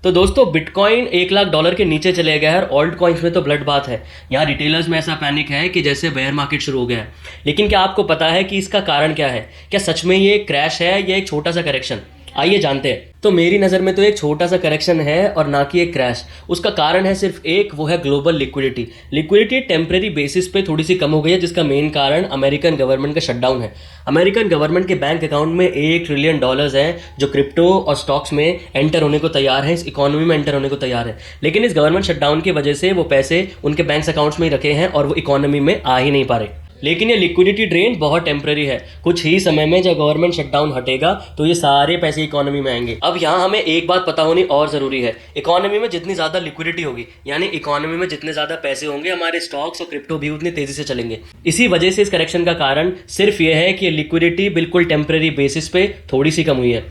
तो दोस्तों बिटकॉइन $1 लाख के नीचे चले गया है और ऑल्ट कॉइन्स में तो ब्लड बात है। यहाँ रिटेलर्स में ऐसा पैनिक है कि जैसे बेयर मार्केट शुरू हो गया है। लेकिन क्या आपको पता है कि इसका कारण क्या है? क्या सच में ये क्रैश है या एक छोटा सा करेक्शन? आइए जानते हैं। तो मेरी नज़र में तो एक छोटा सा करेक्शन है और ना कि एक क्रैश। उसका कारण है सिर्फ एक, वो है global liquidity. Liquidity temporary basis पे थोड़ी सी कम हो गई है, जिसका मेन कारण अमेरिकन गवर्नमेंट का शटडाउन है। अमेरिकन गवर्नमेंट के बैंक अकाउंट में $1 ट्रिलियन हैं जो क्रिप्टो और स्टॉक्स में एंटर होने को तैयार है, इस इकोनॉमी में एंटर होने को तैयार है। लेकिन इस गवर्नमेंट शटडाउन की वजह से वो पैसे उनके बैंक अकाउंट्स में ही रखे हैं और वो इकोनॉमी में आ ही नहीं पा रहे। लेकिन ये लिक्विडिटी ड्रेन बहुत टेम्प्रेरी है। कुछ ही समय में जब गवर्नमेंट शटडाउन हटेगा तो ये सारे पैसे इकोनॉमी में आएंगे। अब यहाँ हमें एक बात पता होनी और ज़रूरी है, इकोनॉमी में जितनी ज़्यादा लिक्विडिटी होगी, यानी इकोनॉमी में जितने ज़्यादा पैसे होंगे, हमारे स्टॉक्स और क्रिप्टो भी उतनी तेज़ी से चलेंगे। इसी वजह से इस करेक्शन का कारण सिर्फ ये है कि लिक्विडिटी बिल्कुल टेम्प्रेरी बेसिस पे थोड़ी सी कम हुई है।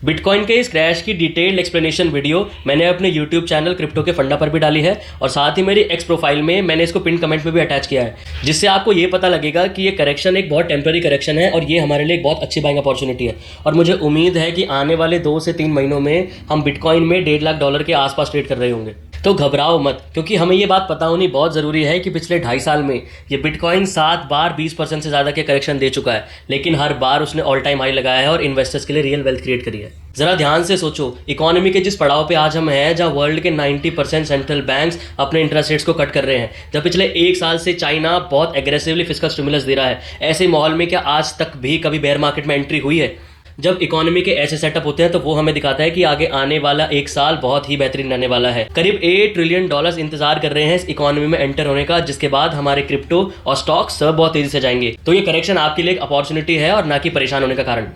बिटकॉइन के इस क्रैश की डिटेल्ड एक्सप्लेनेशन वीडियो मैंने अपने यूट्यूब चैनल क्रिप्टो के फंडा पर भी डाली है और साथ ही मेरी एक्स प्रोफाइल में मैंने इसको पिन कमेंट में भी अटैच किया है, जिससे आपको ये पता लगेगा कि ये करेक्शन एक बहुत टेम्प्रेरी करेक्शन है और ये हमारे लिए एक बहुत अच्छी बाइंग अपॉर्चुनिटी है। और मुझे उम्मीद है कि आने वाले 2 से 3 महीनों में हम बिटकॉइन में $1.5 लाख के आसपास ट्रेड कर रहे होंगे। तो घबराओ मत, क्योंकि हमें ये बात पता होनी बहुत ज़रूरी है कि पिछले 2.5 साल में ये बिटकॉइन 7 बार 20% से ज़्यादा के करेक्शन दे चुका है, लेकिन हर बार उसने ऑल टाइम हाई लगाया है और इन्वेस्टर्स के लिए रियल वेल्थ क्रिएट करी है। ज़रा ध्यान से सोचो, इकोनॉमी के जिस पड़ाव पे आज हम हैं, जहाँ वर्ल्ड के 90% सेंट्रल बैंक्स अपने इंटरेस्ट रेट्स को कट कर रहे हैं, जब पिछले 1 साल से चाइना बहुत एग्रेसिवली फिस्कल स्टिमुलस दे रहा है, ऐसे माहौल में क्या आज तक भी कभी बेयर मार्केट में एंट्री हुई है? जब इकोनॉमी के ऐसे सेटअप होते हैं तो वो हमें दिखाता है कि आगे आने वाला 1 साल बहुत ही बेहतरीन रहने वाला है। करीब $8 ट्रिलियन इंतजार कर रहे हैं इस इकोनॉमी में एंटर होने का, जिसके बाद हमारे क्रिप्टो और स्टॉक्स सब बहुत तेजी से जाएंगे। तो ये करेक्शन आपके लिए एक अपॉर्चुनिटी है और ना कि परेशान होने का कारण।